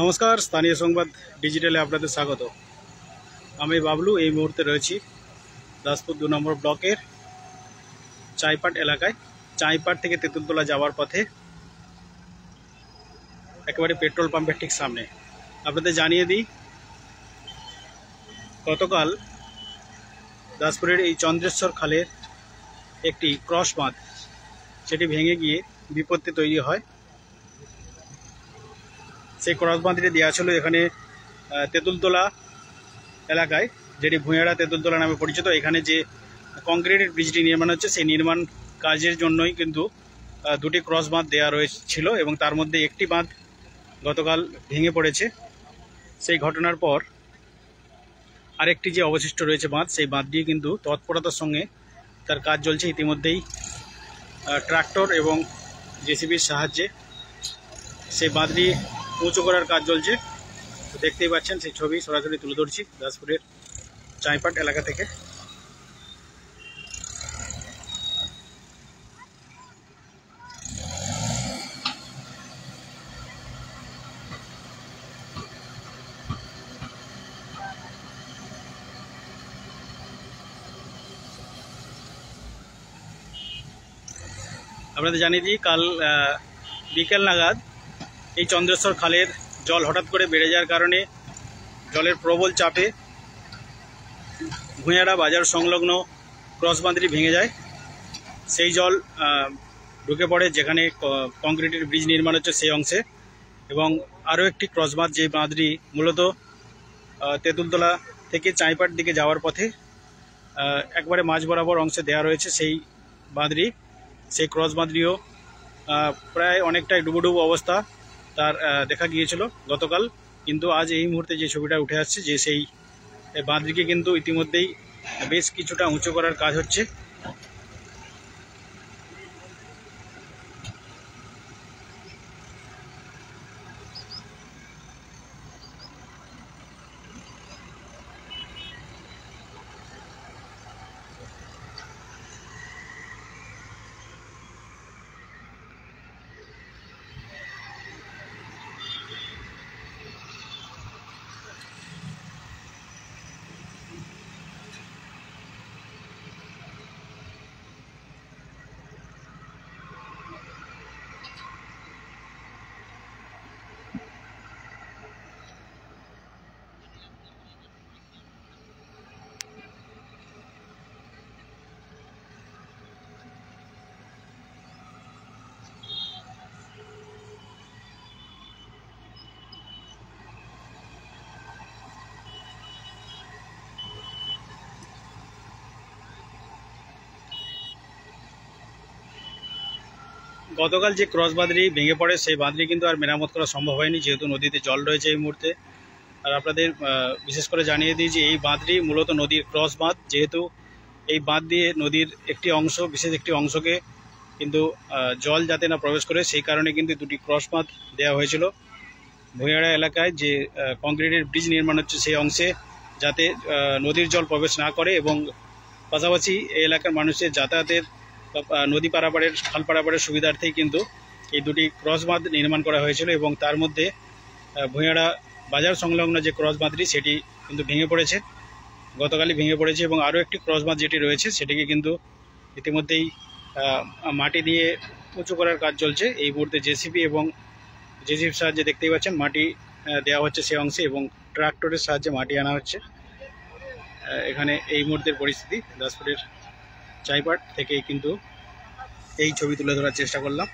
নমস্কার, স্থানীয় সংবাদ ডিজিটালে আপনাদের স্বাগত। আমি বাবলু এই মুহূর্তে রয়েছি দাসপুর 2 নম্বর ব্লকের চাইপাট এলাকায়। চাইপাট থেকে তেঁতুলতলা যাওয়ার পথে একেবারে পেট্রোল পাম্পের ঠিক সামনে। আপনাদের জানিয়ে দিই, গতকাল দাসপুরের এই চন্দ্রেশ্বর খালের একটি ক্রস বাঁধ সেটি ভেঙে গিয়ে বিপত্তি তৈরি হয়। সেই ক্রস বাঁধটি দেওয়া ছিল এখানে তেঁতুলতলা এলাকায়, যেটি ভূঁইয়াড়া তেঁতুলতলা নামে পরিচিত। এখানে যে কংক্রিটের ব্রিজটি নির্মাণ হচ্ছে সেই নির্মাণ কাজের জন্যই কিন্তু দুটি ক্রস বাঁধ দেওয়া রয়েছিল এবং তার মধ্যে একটি বাঁধ গতকাল ভেঙে পড়েছে। সেই ঘটনার পর আরেকটি যে অবশিষ্ট রয়েছে বাঁধ, সেই বাঁধটি কিন্তু তৎপরতার সঙ্গে তার কাজ চলছে। ইতিমধ্যেই ট্রাক্টর এবং জেসিবির সাহায্যে সেই বাঁধটি উঁচু করার কাজ চলছে। দেখতেই পাচ্ছেন, সেই ছবি সরাসরি তুলে ধরছি দাসপুরের চাইপাট এলাকা থেকে। আপনাদের জানিয়ে দিই, কাল বিকেল নাগাদ এই চন্দ্রেশ্বর খালের জল হঠাৎ করে বেড়ে যাওয়ার কারণে জলের প্রবল চাপে ভূঁইয়াড়া বাজার সংলগ্ন ক্রস বাঁধটি ভেঙে যায়। সেই জল ঢুকে পড়ে যেখানে কংক্রিটের ব্রিজ নির্মাণ হচ্ছে সেই অংশে, এবং আরও একটি ক্রস বাঁধ, যে বাঁধটি মূলত তেঁতুলতলা থেকে চাইপাট দিকে যাওয়ার পথে একবারে মাঝ বরাবর অংশে দেওয়া রয়েছে সেই বাঁধটি। সেই ক্রস বাঁধটিও প্রায় অনেকটাই ডুবুডুবু অবস্থা তার দেখা গিয়েছিল গতকাল, কিন্তু আজ এই মুহূর্তে যে ছবিটা উঠে আসছে, যে সেই বাঁধটিকে কিন্তু ইতিমধ্যেই বেশ কিছুটা উঁচু করার কাজ হচ্ছে। গতকাল যে ক্রস বাঁধটি ভেঙে পড়ে সেই বাঁধটি কিন্তু আর মেরামত করা সম্ভব হয়নি, যেহেতু নদীতে জল রয়েছে এই মুহূর্তে। আর আপনাদের বিশেষ করে জানিয়ে দিই যে এই বাঁধটি মূলত নদীর ক্রস বাঁধ, যেহেতু এই বাঁধ দিয়ে নদীর একটি অংশ, বিশেষ একটি অংশকে কিন্তু জল যাতে না প্রবেশ করে সেই কারণে কিন্তু দুটি ক্রস বাঁধ দেওয়া হয়েছিল। ভূঁইয়াড়া এলাকায় যে কংক্রিটের ব্রিজ নির্মাণ হচ্ছে সেই অংশে যাতে নদীর জল প্রবেশ না করে, এবং পাশাপাশি এই এলাকার মানুষের যাতায়াতের নদী পারাপাড়ের, খাল পারাপাড়ের সুবিধার্থেই কিন্তু এই দুটি ক্রস বাঁধ নির্মাণ করা হয়েছিল। এবং তার মধ্যে ভূঁইয়াড়া বাজার সংলগ্ন যে ক্রস বাঁধটি সেটি কিন্তু ভেঙে পড়েছে, গতকালই ভেঙে পড়েছে। এবং আরও একটি ক্রস বাঁধ যেটি রয়েছে সেটিকে কিন্তু ইতিমধ্যেই মাটি দিয়ে উঁচু করার কাজ চলছে। এই মুহূর্তে জেসিবি এবং জেসিবির সাহায্যে দেখতেই পাচ্ছেন মাটি দেওয়া হচ্ছে সেই অংশে, এবং ট্রাক্টরের সাহায্যে মাটি আনা হচ্ছে। এখানে এই মুহূর্তের পরিস্থিতি দাসপুরের চাইপাট থেকে কিন্তু এই ছবি তুলে ধরার চেষ্টা করলাম।